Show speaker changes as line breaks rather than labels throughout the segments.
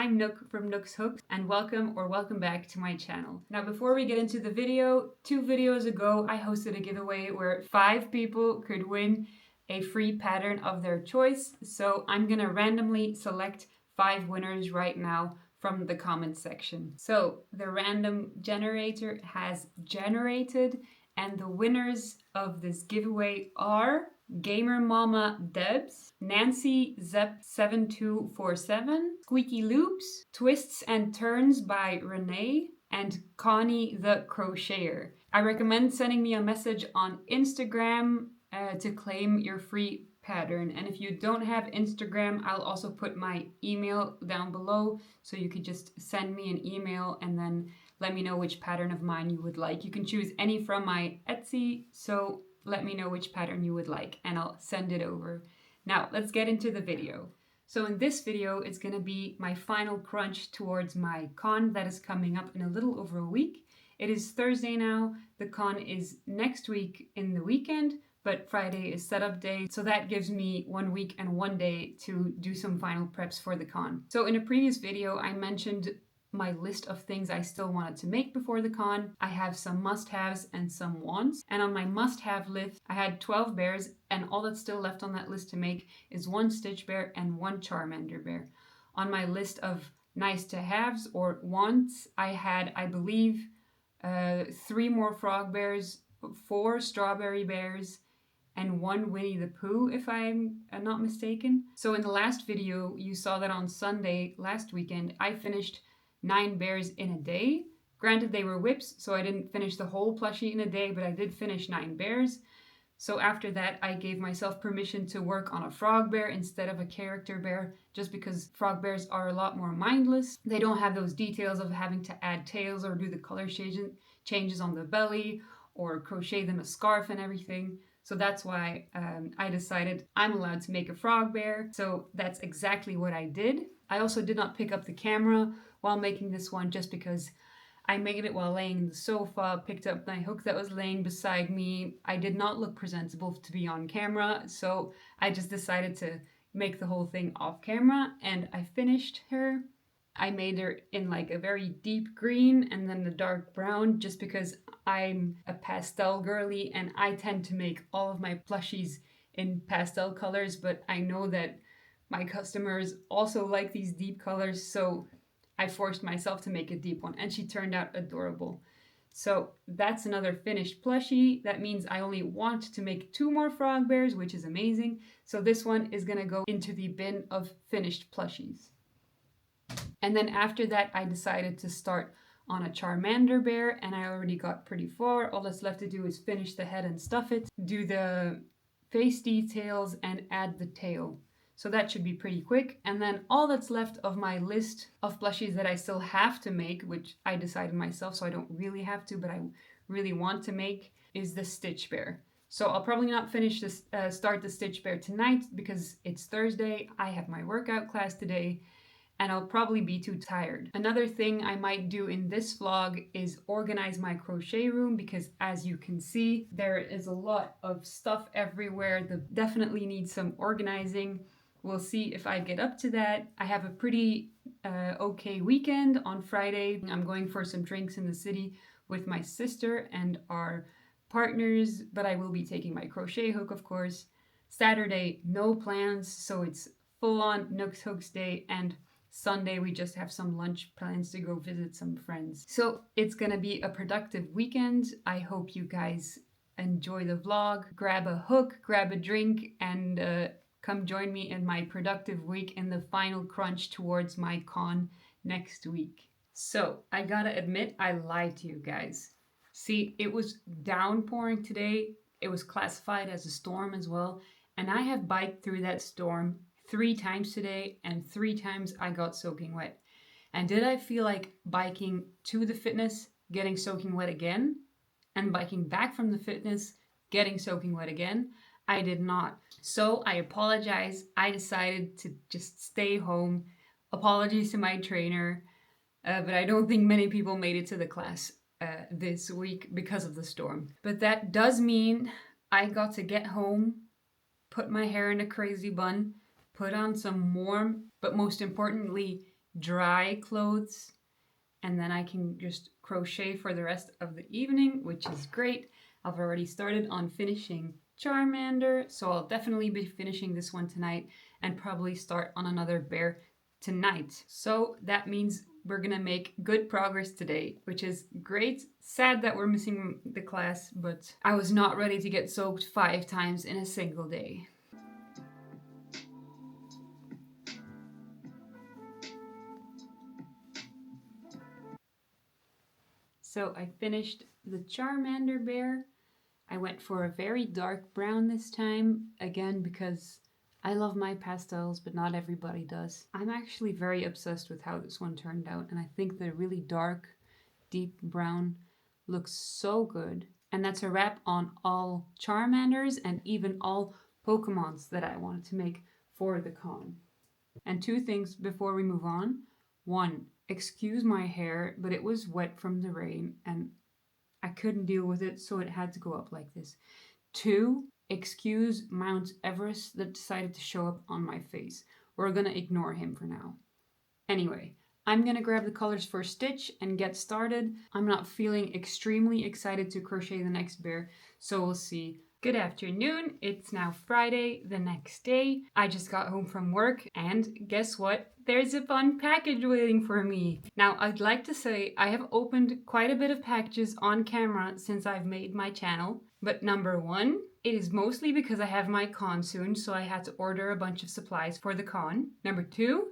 I'm Nook from Nook's Hooks, and welcome back to my channel. Now before we get into the video, 2 videos ago I hosted a giveaway where 5 people could win a free pattern of their choice. So I'm gonna randomly select 5 winners right now from the comment section. So the random generator has generated, and the winners of this giveaway are Gamer Mama Debs, Nancy Zep7247, Squeaky Loops, Twists and Turns by Renee, and Connie the Crocheter. I recommend sending me a message on Instagram to claim your free pattern. And if you don't have Instagram, I'll also put my email down below, so you could just send me an email and then let me know which pattern of mine you would like. You can choose any from my Etsy, so let me know which pattern you would like and I'll send it over. Now let's get into the video. So in this video, it's gonna be my final crunch towards my con that is coming up in a little over a week. It is Thursday now. The con is next week in the weekend, but Friday is setup day. So that gives me 1 week and 1 day to do some final preps for the con. So in a previous video, I mentioned my list of things I still wanted to make before the con. I have some must-haves and some wants. And on my must-have list, I had 12 bears, and all that's still left on that list to make is 1 Stitch Bear and 1 Charmander Bear. On my list of nice-to-haves or wants, I had, I believe, 3 more Frog Bears, 4 Strawberry Bears, and 1 Winnie the Pooh, if I'm not mistaken. So in the last video, you saw that on Sunday last weekend, I finished 9 bears in a day. Granted, they were whips, so I didn't finish the whole plushie in a day, but I did finish 9 bears. So after that, I gave myself permission to work on a frog bear instead of a character bear, just because frog bears are a lot more mindless. They don't have those details of having to add tails or do the color changes on the belly or crochet them a scarf and everything. So that's why I decided I'm allowed to make a frog bear. So that's exactly what I did. I also did not pick up the camera while making this one, just because I made it while laying in the sofa, picked up my hook that was laying beside me. I did not look presentable to be on camera, so I just decided to make the whole thing off camera, and I finished her. I made her in like a very deep green and then a dark brown, just because I'm a pastel girly and I tend to make all of my plushies in pastel colors, but I know that my customers also like these deep colors, so I forced myself to make a deep one, and she turned out adorable. So that's another finished plushie. That means I only want to make 2 more frog bears, which is amazing. So this one is gonna go into the bin of finished plushies. And then after that, I decided to start on a Charmander bear, and I already got pretty far. All that's left to do is finish the head and stuff it, do the face details, and add the tail. So that should be pretty quick. And then all that's left of my list of plushies that I still have to make, which I decided myself, so I don't really have to, but I really want to make, is the Stitch Bear. So I'll probably not finish this, start the Stitch Bear tonight because it's Thursday. I have my workout class today, and I'll probably be too tired. Another thing I might do in this vlog is organize my crochet room, because as you can see, there is a lot of stuff everywhere that definitely needs some organizing. We'll see if I get up to that. I have a pretty okay weekend. On Friday, I'm going for some drinks in the city with my sister and our partners, but I will be taking my crochet hook, of course. Saturday, no plans, so it's full on Nook's Hooks day, and Sunday we just have some lunch plans to go visit some friends. So it's gonna be a productive weekend. I hope you guys enjoy the vlog. Grab a hook, grab a drink, and come join me in my productive week in the final crunch towards my con next week. So I gotta admit, I lied to you guys. See, it was downpouring today. It was classified as a storm as well. And I have biked through that storm 3 times today, and 3 times I got soaking wet. And did I feel like biking to the fitness, getting soaking wet again, and biking back from the fitness, getting soaking wet again? I did not. So I apologize. I decided to just stay home. Apologies to my trainer, but I don't think many people made it to the class this week because of the storm. But that does mean I got to get home, put my hair in a crazy bun, put on some warm, but most importantly, dry clothes, and then I can just crochet for the rest of the evening, which is great. I've already started on finishing Charmander, so I'll definitely be finishing this one tonight and probably start on another bear tonight. So that means we're gonna make good progress today, which is great. Sad that we're missing the class, but I was not ready to get soaked 5 times in a single day. So I finished the Charmander bear. I went for a very dark brown this time, again because I love my pastels, but not everybody does. I'm actually very obsessed with how this one turned out, and I think the really dark, deep brown looks so good. And that's a wrap on all Charmanders and even all Pokemons that I wanted to make for the con. And 2 things before we move on. 1, excuse my hair, but it was wet from the rain and I couldn't deal with it, so it had to go up like this. 2, excuse Mount Everest that decided to show up on my face. We're gonna ignore him for now. Anyway, I'm gonna grab the colors for stitch and get started. I'm not feeling extremely excited to crochet the next bear, so we'll see. Good afternoon, it's now Friday, the next day. I just got home from work and guess what? There's a fun package waiting for me. Now, I'd like to say I have opened quite a bit of packages on camera since I've made my channel, but number 1, it is mostly because I have my con soon, so I had to order a bunch of supplies for the con. Number 2,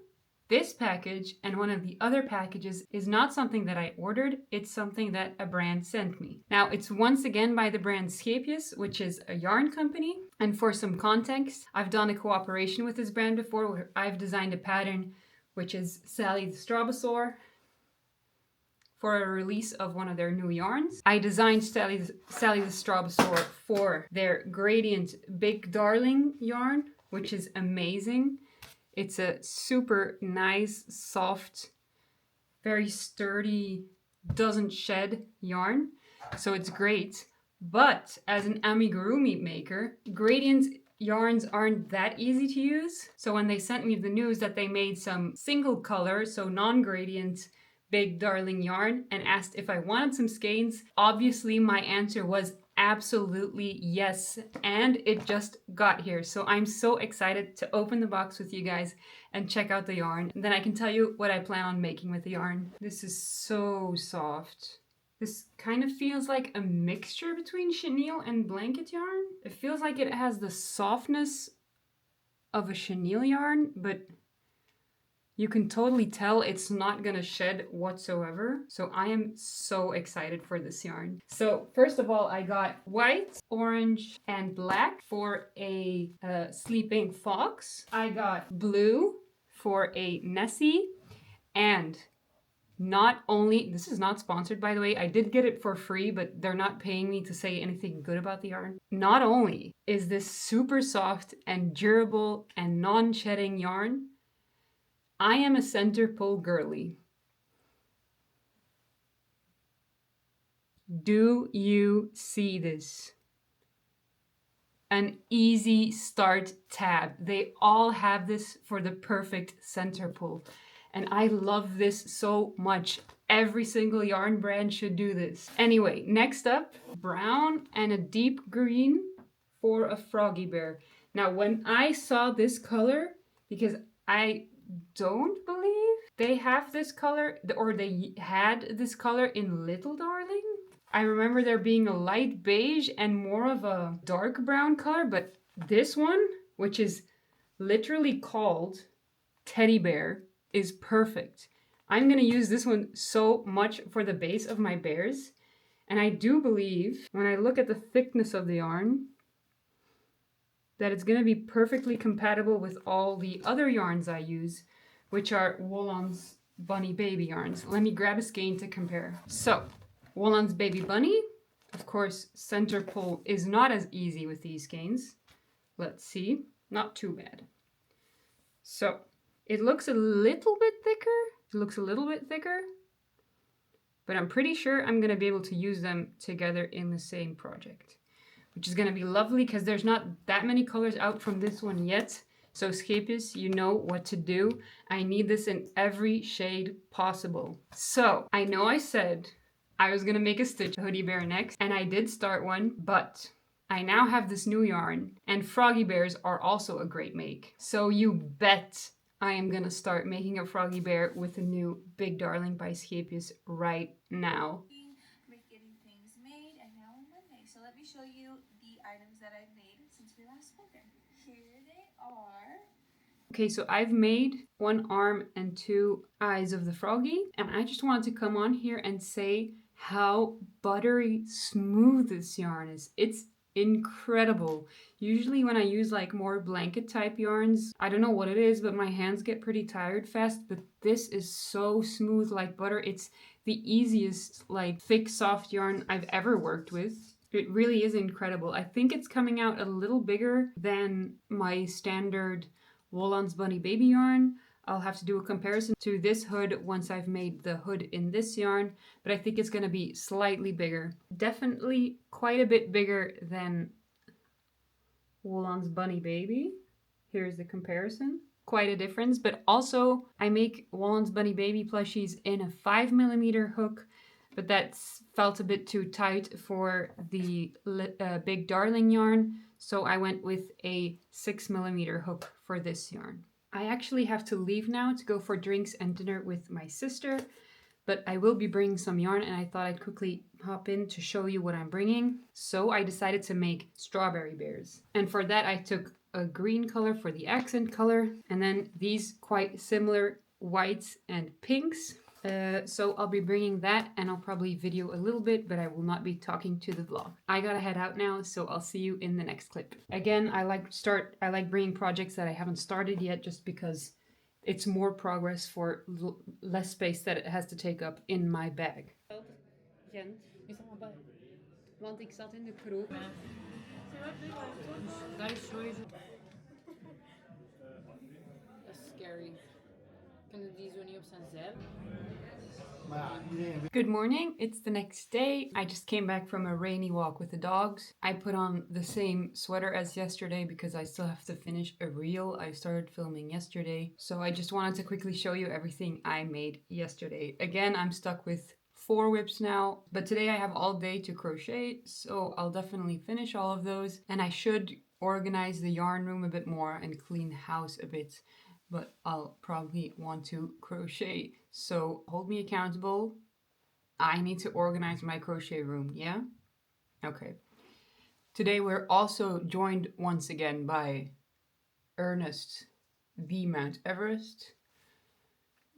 this package and one of the other packages is not something that I ordered, it's something that a brand sent me. Now, it's once again by the brand Scapius, which is a yarn company. And for some context, I've done a cooperation with this brand before where I've designed a pattern, which is Sally the Strobosaur, for a release of one of their new yarns. I designed Sally the Strobosaur for their Gradient Big Darling yarn, which is amazing. It's a super nice, soft, very sturdy, doesn't shed yarn. So it's great. But as an amigurumi maker, gradient yarns aren't that easy to use. So when they sent me the news that they made some single color, so non-gradient, Big Darling yarn and asked if I wanted some skeins, obviously my answer was absolutely yes, and it just got here. So I'm so excited to open the box with you guys and check out the yarn. And then I can tell you what I plan on making with the yarn. This is so soft. This kind of feels like a mixture between chenille and blanket yarn. It feels like it has the softness of a chenille yarn, but you can totally tell it's not gonna shed whatsoever. So I am so excited for this yarn. So first of all, I got white, orange, and black for a sleeping fox. I got blue for a Nessie. And not only, this is not sponsored by the way, I did get it for free, but they're not paying me to say anything good about the yarn. Not only is this super soft and durable and non-shedding yarn, I am a center pull girly. Do you see this? An easy start tab. They all have this for the perfect center pull. And I love this so much. Every single yarn brand should do this. Anyway, next up, brown and a deep green for a froggy bear. Now, when I saw this color, because I don't believe they have this color, or they had this color in Little Darling. I remember there being a light beige and more of a dark brown color, but this one, which is literally called Teddy Bear, is perfect. I'm gonna use this one so much for the base of my bears. And I do believe, when I look at the thickness of the yarn, that it's going to be perfectly compatible with all the other yarns I use, which are Woolon's Bunny Baby yarns. Let me grab a skein to compare. So, Woolon's Baby Bunny, of course, center pull is not as easy with these skeins. Let's see, not too bad. So, it looks a little bit thicker. But I'm pretty sure I'm going to be able to use them together in the same project, which is going to be lovely because there's not that many colors out from this one yet. So Scapius, you know what to do. I need this in every shade possible. So I know I said I was gonna make a stitch hoodie bear next, and I did start one, but I now have this new yarn, and froggy bears are also a great make. So you bet I am gonna start making a froggy bear with a new Big Darling by Scapius right now.
With getting things made, and now on Monday. So let me show you the items that I've made since we last spoken. Here they are.
Okay, so I've made one arm and two eyes of the froggy, and I just wanted to come on here and say how buttery smooth this yarn is. It's incredible. Usually when I use like more blanket type yarns, I don't know what it is, but my hands get pretty tired fast, but this is so smooth like butter. It's the easiest like thick soft yarn I've ever worked with. It really is incredible. I think it's coming out a little bigger than my standard Woolon's Bunny Baby yarn. I'll have to do a comparison to this hood once I've made the hood in this yarn, but I think it's going to be slightly bigger. Definitely quite a bit bigger than Woolon's Bunny Baby. Here's the comparison. Quite a difference, but also I make Woolon's Bunny Baby plushies in a 5mm hook, but that's felt a bit too tight for the Big Darling yarn, so I went with a 6mm hook for this yarn. I actually have to leave now to go for drinks and dinner with my sister, but I will be bringing some yarn, and I thought I'd quickly hop in to show you what I'm bringing. So I decided to make strawberry bears. And for that I took a green color for the accent color, and then these quite similar whites and pinks. So I'll be bringing that, and I'll probably video a little bit, but I will not be talking to the vlog. I gotta head out now, so I'll see you in the next clip. Again, I like bringing projects that I haven't started yet, just because it's more progress for less space that it has to take up in my bag. Gent, want ik zat in de kroeg. Dat is sowieso. Dat is scary. Kunnen die zo niet op zijn zeil? Good morning, it's the next day. I just came back from a rainy walk with the dogs. I put on the same sweater as yesterday because I still have to finish a reel I started filming yesterday. So I just wanted to quickly show you everything I made yesterday. Again, I'm stuck with 4 whips now, but today I have all day to crochet, so I'll definitely finish all of those. And I should organize the yarn room a bit more and clean house a bit, but I'll probably want to crochet. So hold me accountable. I need to organize my crochet room, yeah? Okay. Today we're also joined once again by Ernest, the Mount Everest.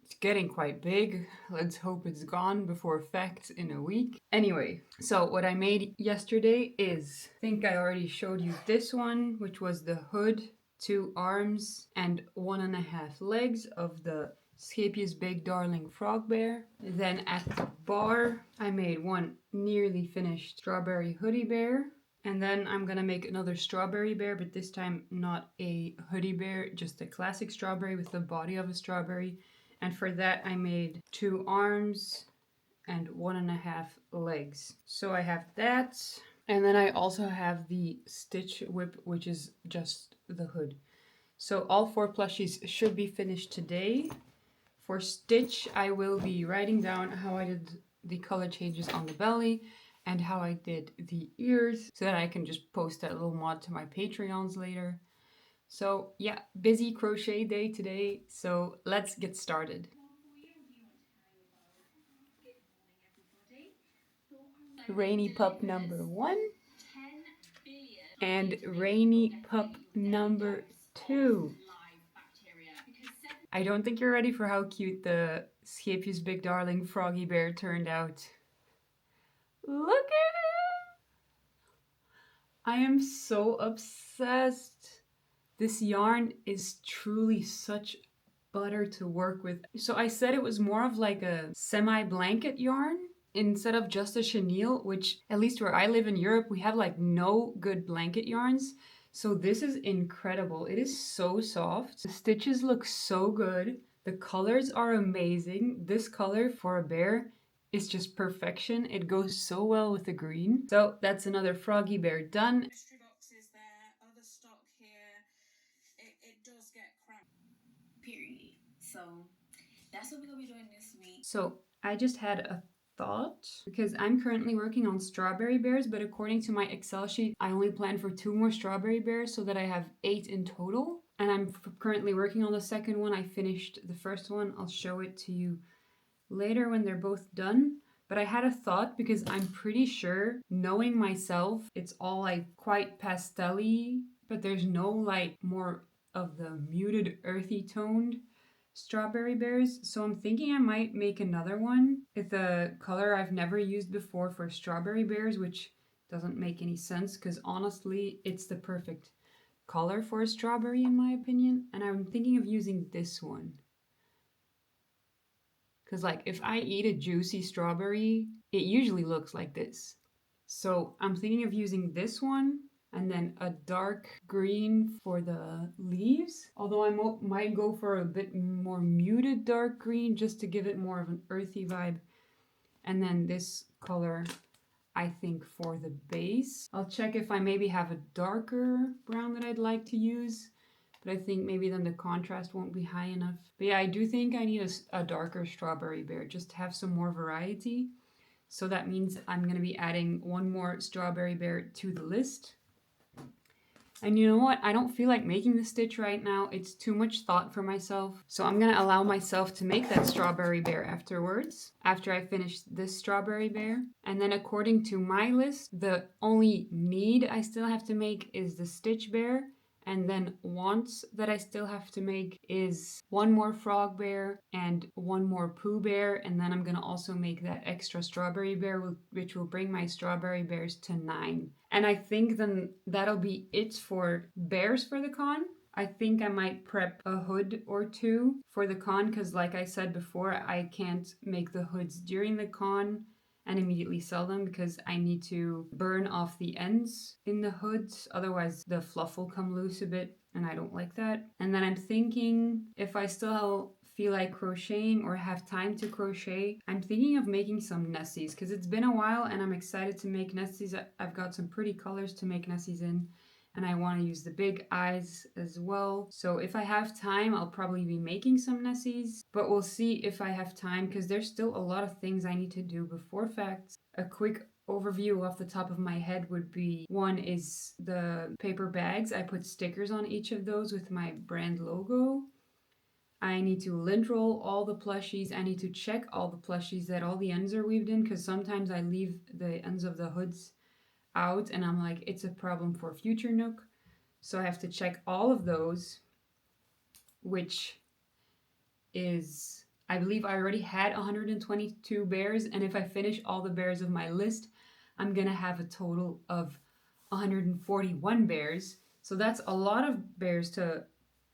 It's getting quite big. Let's hope it's gone before facts in a week. Anyway, so what I made yesterday is, I think I already showed you this one, which was the hood, 2 arms and 1.5 legs of the Scapius Big Darling Frog Bear. Then at the bar, I made one nearly finished strawberry hoodie bear. And then I'm gonna make another strawberry bear, but this time not a hoodie bear, just a classic strawberry with the body of a strawberry. And for that I made 2 arms and 1.5 legs. So I have that. And then I also have the stitch whip, which is just the hood. So all 4 plushies should be finished today. For stitch, I will be writing down how I did the color changes on the belly and how I did the ears, so that I can just post that little mod to my Patreons later. So yeah, busy crochet day today, so let's get started. Rainy pup number 1 and rainy pup number 2. I don't think you're ready for how cute the Scapius Big Darling Froggy Bear turned out. Look at it! I am so obsessed. This yarn is truly such butter to work with. So I said it was more of like a semi-blanket yarn instead of just a chenille, which at least where I live in Europe, we have like no good blanket yarns. So this is incredible. It is so soft. The stitches look so good. The colors are amazing. This color for a bear is just perfection. It goes so well with the green. So that's another froggy bear done.
Mystery boxes there, other stock here. It does that's what we're gonna be doing this week.
So I just had a thought because I'm currently working on strawberry bears, but according to my Excel sheet, I only plan for 2 more strawberry bears so that I have 8 in total. And I'm currently working on the second one. I finished the first one. I'll show it to you later when they're both done. But I had a thought because I'm pretty sure, knowing myself, it's all like quite pastel-y, but there's no like more of the muted earthy toned strawberry bears. So I'm thinking I might make another one with a color I've never used before for strawberry bears, which doesn't make any sense because honestly, it's the perfect color for a strawberry in my opinion. And I'm thinking of using this one. Because like if I eat a juicy strawberry, it usually looks like this. So I'm thinking of using this one and then a dark green for the leaves. Although I might go for a bit more muted dark green just to give it more of an earthy vibe. And then this color, I think, for the base. I'll check if I maybe have a darker brown that I'd like to use. But I think maybe then the contrast won't be high enough. But yeah, I do think I need a darker strawberry bear just to have some more variety. So that means I'm going to be adding one more strawberry bear to the list. And you know what? I don't feel like making the stitch right now. It's too much thought for myself. So I'm going to allow myself to make that strawberry bear afterwards, after I finish this strawberry bear. And then according to my list, the only need I still have to make is the stitch bear. And then wants that I still have to make is one more frog bear and one more Pooh bear. And then I'm going to also make that extra strawberry bear, which will bring my strawberry bears to 9. And I think then that'll be it for bears for the con. I think I might prep a hood or 2 for the con because like I said before, I can't make the hoods during the con and immediately sell them because I need to burn off the ends in the hoods. Otherwise the fluff will come loose a bit and I don't like that. And then I'm thinking if I still feel like crocheting or have time to crochet, I'm thinking of making some nesties because it's been a while and I'm excited to make nesties. I've got some pretty colors to make nesties in and I want to use the big eyes as well. So if I have time, I'll probably be making some nesties, but we'll see if I have time because there's still a lot of things I need to do before facts. A quick overview off the top of my head would be one is the paper bags. I put stickers on each of those with my brand logo. I need to lint roll all the plushies. I need to check all the plushies that all the ends are weaved in because sometimes I leave the ends of the hoods out and I'm like, it's a problem for future Nook. So I have to check all of those, which is, I believe I already had 122 bears. And if I finish all the bears of my list, I'm going to have a total of 141 bears. So that's a lot of bears to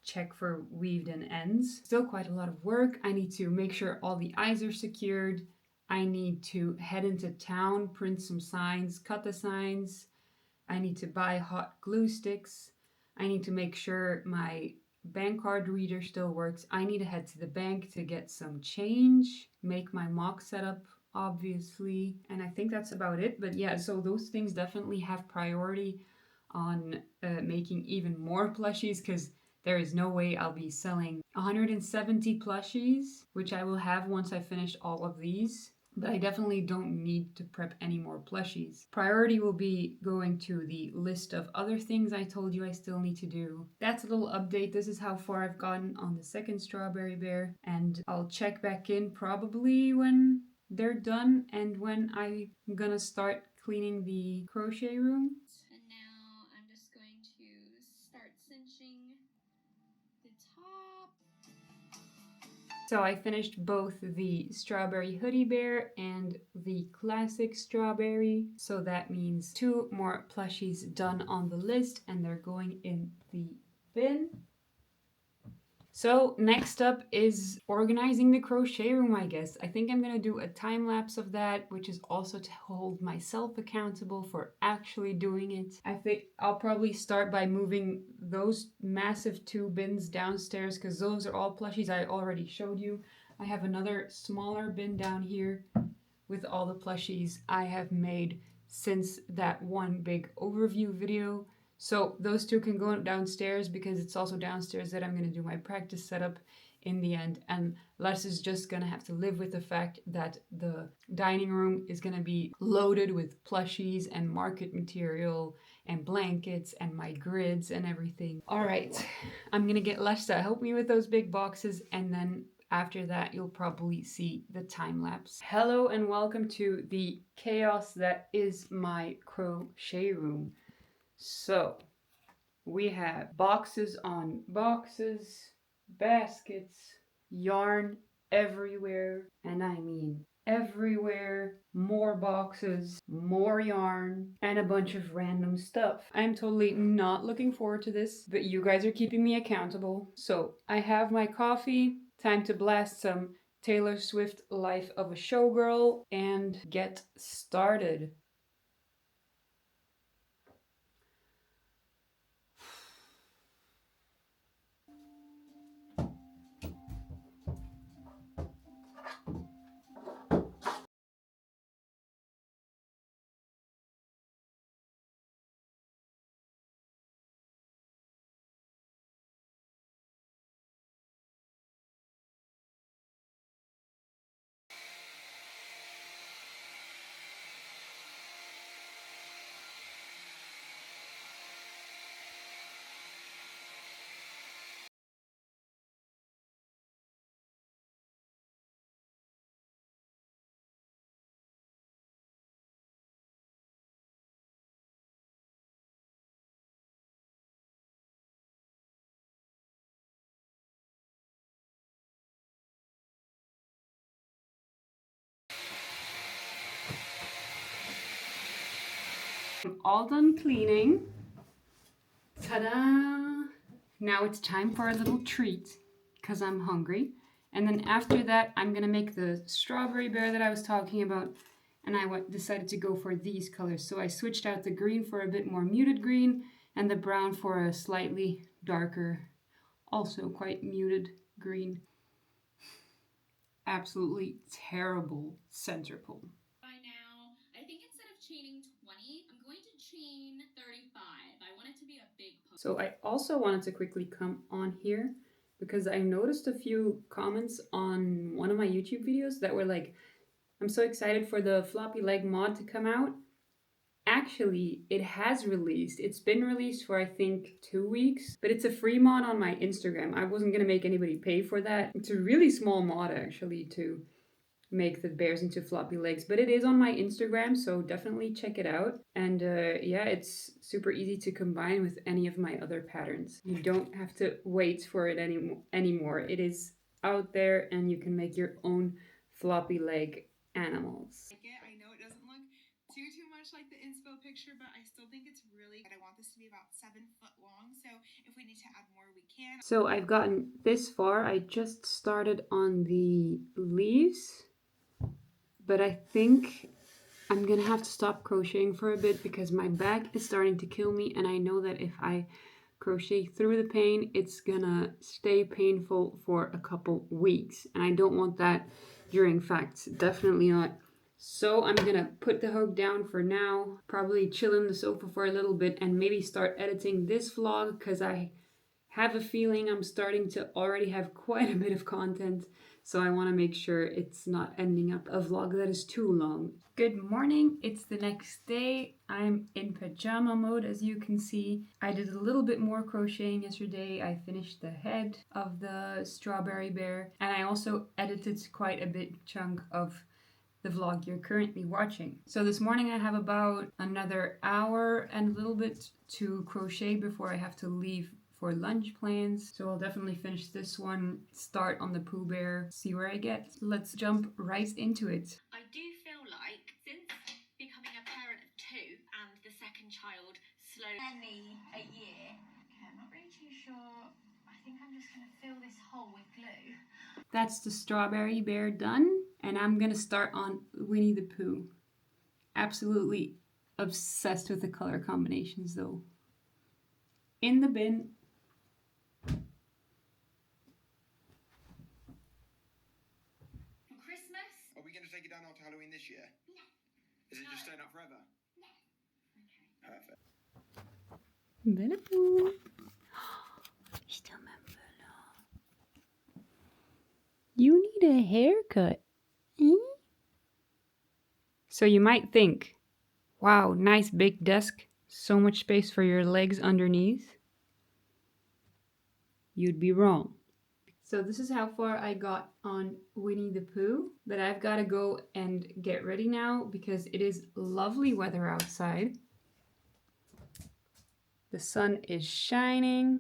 check for weaved in ends. Still quite a lot of work. I need to make sure all the eyes are secured. I need to head into town, print some signs, cut the signs. I need to buy hot glue sticks. I need to make sure my bank card reader still works. I need to head to the bank to get some change, make my mock setup, obviously. And I think that's about it. But yeah, so those things definitely have priority on making even more plushies because there is no way I'll be selling 170 plushies, which I will have once I finish all of these. But I definitely don't need to prep any more plushies. Priority will be going to the list of other things I told you I still need to do. That's a little update. This is how far I've gotten on the second strawberry bear. And I'll check back in probably when they're done and when I'm gonna start cleaning the crochet room.
And now I'm just going to start cinching the top.
So I finished both the strawberry hoodie bear and the classic strawberry. So that means 2 more plushies done on the list and they're going in the bin. So next up is organizing the crochet room, I guess. I think I'm gonna do a time lapse of that, which is also to hold myself accountable for actually doing it. I think I'll probably start by moving those massive 2 bins downstairs because those are all plushies I already showed you. I have another smaller bin down here with all the plushies I have made since that one big overview video. So those 2 can go downstairs because it's also downstairs that I'm going to do my practice setup in the end, and Les is just gonna have to live with the fact that the dining room is gonna be loaded with plushies and market material and blankets and my grids and everything. All right, I'm gonna get Les to help me with those big boxes, and then after that you'll probably see the time lapse. Hello and welcome to the chaos that is my crochet room. So we have boxes on boxes, baskets, yarn everywhere, and I mean everywhere, more boxes, more yarn, and a bunch of random stuff. I'm totally not looking forward to this, but you guys are keeping me accountable. So I have my coffee, time to blast some Taylor Swift Life of a Showgirl and get started. I'm all done cleaning. Ta-da! Now it's time for a little treat because I'm hungry. And then after that, I'm gonna make the strawberry bear that I was talking about. And I decided to go for these colors. So I switched out the green for a bit more muted green and the brown for a slightly darker, also quite muted green. Absolutely terrible center pull.
By now, I think instead of chaining 20, I'm going to chain 35. I want it to be a big post.
So I also wanted to quickly come on here because I noticed a few comments on one of my YouTube videos that were like, I'm so excited for the floppy leg mod to come out. Actually, it has released. It's been released for I think 2 weeks, but it's a free mod on my Instagram. I wasn't gonna make anybody pay for that. It's a really small mod actually to make the bears into floppy legs, but it is on my Instagram, so definitely check it out. And yeah, it's super easy to combine with any of my other patterns. You don't have to wait for it anymore. It is out there and you can make your own floppy leg animals.
I know it doesn't look too much like the inspo picture, but I still think it's really good. I want this to be about 7 foot long, so if we need to add more, we can.
So I've gotten this far. I just started on the leaves, but I think I'm gonna have to stop crocheting for a bit because my back is starting to kill me, and I know that if I crochet through the pain, it's gonna stay painful for a couple weeks, and I don't want that during facts, definitely not. So I'm gonna put the hook down for now, probably chill in the sofa for a little bit and maybe start editing this vlog because I have a feeling I'm starting to already have quite a bit of content, so I want to make sure it's not ending up a vlog that is too long. Good morning, it's the next day. I'm in pajama mode, as you can see. I did a little bit more crocheting yesterday. I finished the head of the strawberry bear, and I also edited quite a big chunk of the vlog you're currently watching. So this morning I have about another hour and a little bit to crochet before I have to leave for lunch plans. So I'll definitely finish this one, start on the Pooh Bear, see where I get. Let's jump right into it.
I do feel like since becoming a parent of 2 and the second child slowly only a year. Okay, I'm not really too sure. I think I'm just gonna fill this hole with glue.
That's the strawberry bear done, and I'm gonna start on Winnie the Pooh. Absolutely obsessed with the color combinations though. In the bin.
For Christmas?
Are we going to take it down after Halloween this year?
No.
Is it just staying up forever?
No. Okay.
Perfect.
Bella Pooh. Je t'aime un peu là. need a haircut. So you might think, wow, nice big desk, so much space for your legs underneath. You'd be wrong. So this is how far I got on Winnie the Pooh, but I've got to go and get ready now because it is lovely weather outside. The sun is shining,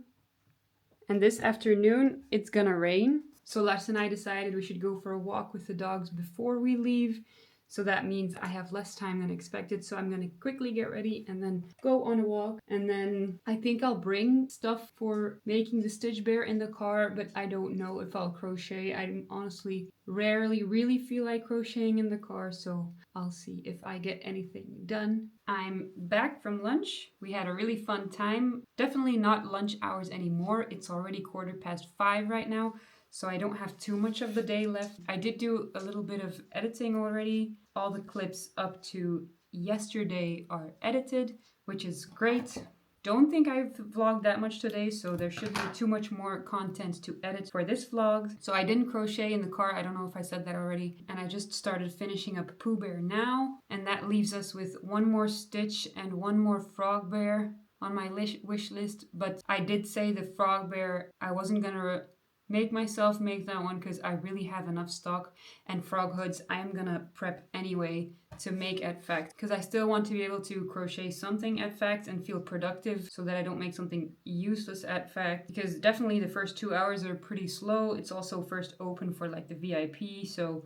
and this afternoon it's gonna rain. So Lars and I decided we should go for a walk with the dogs before we leave. So that means I have less time than expected. So I'm gonna quickly get ready and then go on a walk. And then I think I'll bring stuff for making the Stitch Bear in the car, but I don't know if I'll crochet. I honestly rarely really feel like crocheting in the car, so I'll see if I get anything done. I'm back from lunch. We had a really fun time. Definitely not lunch hours anymore. It's already 5:15 right now, so I don't have too much of the day left. I did do a little bit of editing already. All the clips up to yesterday are edited, which is great. Don't think I've vlogged that much today, so there shouldn't be too much more content to edit for this vlog. So I didn't crochet in the car, I don't know if I said that already, and I just started finishing up Pooh Bear now, and that leaves us with one more Stitch and one more Frog Bear on my wish list. But I did say the Frog Bear, I wasn't gonna make myself make that one because I really have enough stock, and frog hoods I am gonna prep anyway to make at fact because I still want to be able to crochet something at fact and feel productive so that I don't make something useless at fact, because definitely the first 2 hours are pretty slow. It's also first open for like the VIP, so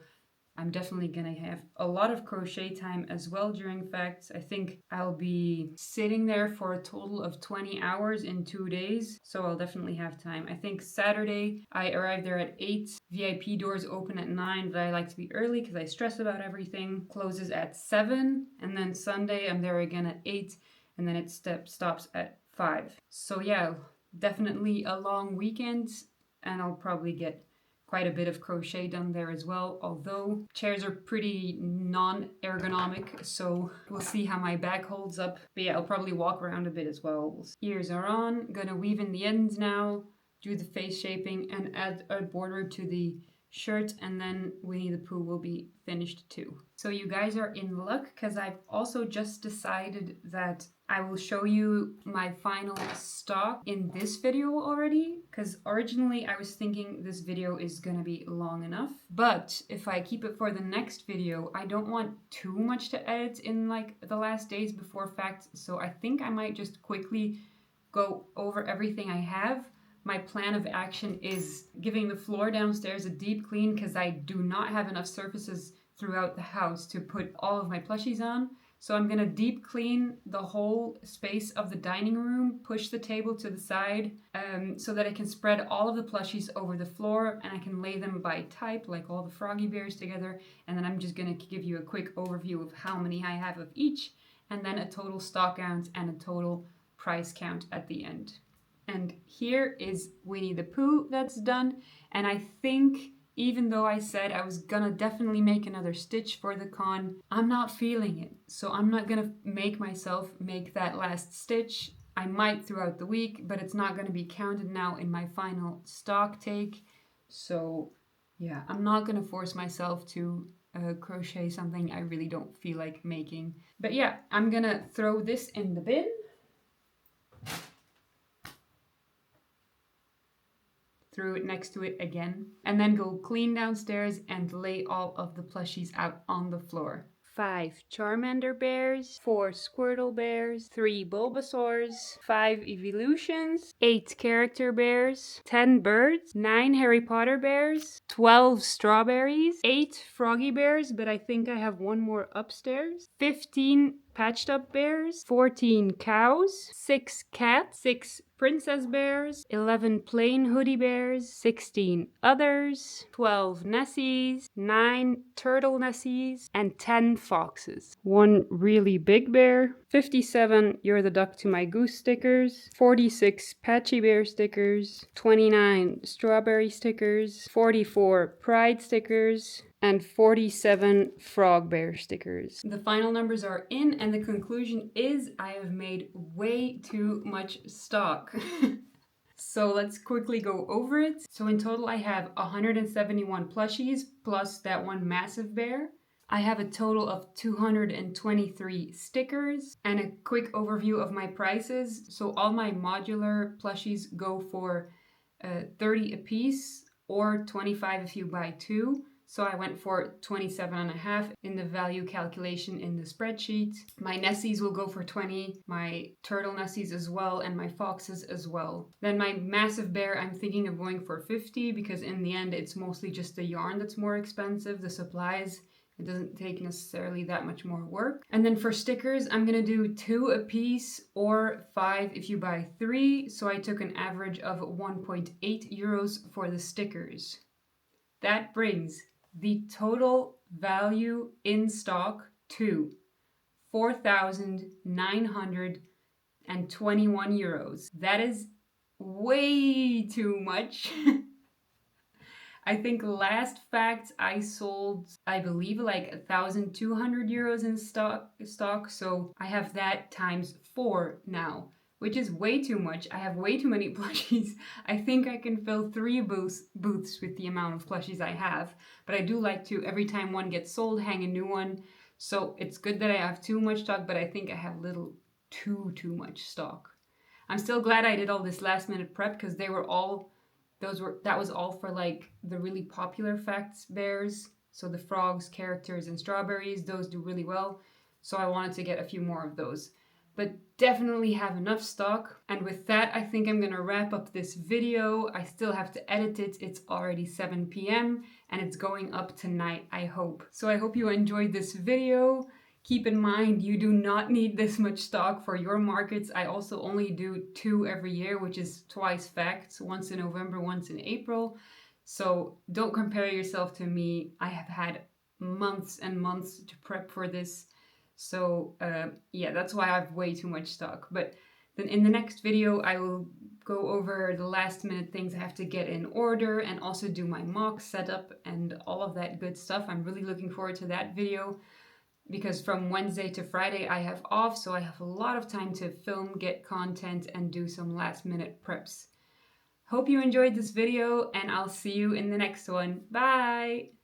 I'm definitely gonna have a lot of crochet time as well during facts. I think I'll be sitting there for a total of 20 hours in 2 days, so I'll definitely have time. I think Saturday I arrived there at 8. VIP doors open at 9, but I like to be early because I stress about everything. Closes at 7, and then Sunday I'm there again at 8, and then it stops at 5. So yeah, definitely a long weekend, and I'll probably get quite a bit of crochet done there as well, although chairs are pretty non-ergonomic, so we'll see how my back holds up. But yeah, I'll probably walk around a bit as well. Ears are on, gonna weave in the ends now, do the face shaping, and add a border to the shirt, and then Winnie the Pooh will be finished too. So you guys are in luck because I've also just decided that I will show you my final stock in this video already, because originally I was thinking this video is gonna be long enough, but if I keep it for the next video, I don't want too much to edit in like the last days before fact, so I think I might just quickly go over everything I have. My plan of action is giving the floor downstairs a deep clean because I do not have enough surfaces throughout the house to put all of my plushies on. So I'm gonna deep clean the whole space of the dining room, push the table to the side so that I can spread all of the plushies over the floor, and I can lay them by type, like all the Froggy Bears together. And then I'm just gonna give you a quick overview of how many I have of each, and then a total stock count and a total price count at the end. And here is Winnie the Pooh that's done. And I think even though I said I was gonna definitely make another stitch for the con, I'm not feeling it. So I'm not gonna make myself make that last stitch. I might throughout the week, but it's not gonna be counted now in my final stock take. So yeah, I'm not gonna force myself to crochet something I really don't feel like making. But yeah, I'm gonna throw this in the bin. Throw it next to it again, and then go clean downstairs and lay all of the plushies out on the floor. 5 Charmander bears, 4 Squirtle bears, 3 Bulbasaurs, 5 Evolutions, 8 character bears, 10 birds, 9 Harry Potter bears, 12 strawberries, 8 Froggy bears, but I think I have one more upstairs, 15 patched up bears, 14 cows, 6 cats, 6 princess bears, 11 plain hoodie bears, 16 others, 12 Nessies, 9 turtle Nessies, and 10 foxes. 1 really big bear, 57 You're the Duck to My Goose stickers, 46 Patchy Bear stickers, 29 strawberry stickers, 44 pride stickers, and 47 frog bear stickers. The final numbers are in, and the conclusion is I have made way too much stock. So let's quickly go over it. So in total I have 171 plushies plus that one massive bear. I have a total of 223 stickers and a quick overview of my prices. So all my modular plushies go for 30 a piece or 25 if you buy two. So I went for 27.5 in the value calculation in the spreadsheet. My Nessies will go for 20, my turtle Nessies as well, and my foxes as well. Then my massive bear, I'm thinking of going for 50 because in the end it's mostly just the yarn that's more expensive, the supplies. It doesn't take necessarily that much more work. And then for stickers, I'm gonna do 2 a piece or 5 if you buy 3. So I took an average of 1.8 euros for the stickers. That brings the total value in stock to 4,921 euros. That is way too much. I think last fact I sold, I believe, like 1,200 euros in stock. So I have that times 4 now, which is way too much. I have way too many plushies. I think I can fill 3 booths with the amount of plushies I have. But I do like to, every time one gets sold, hang a new one. So it's good that I have too much stock, but I think I have too much stock. I'm still glad I did all this last minute prep because they were all that was all for like the really popular facts bears. So the frogs, characters, and strawberries, those do really well. So I wanted to get a few more of those. But definitely have enough stock. And with that, I think I'm gonna wrap up this video. I still have to edit it. It's already 7 p.m. and it's going up tonight, I hope. So I hope you enjoyed this video. Keep in mind, you do not need this much stock for your markets. I also only do 2 every year, which is twice facts, once in November, once in April. So don't compare yourself to me. I have had months and months to prep for this. So yeah, that's why I have way too much stock. But then in the next video, I will go over the last minute things I have to get in order and also do my mock setup and all of that good stuff. I'm really looking forward to that video, because from Wednesday to Friday I have off, so I have a lot of time to film, get content, and do some last minute preps. Hope you enjoyed this video, and I'll see you in the next one. Bye!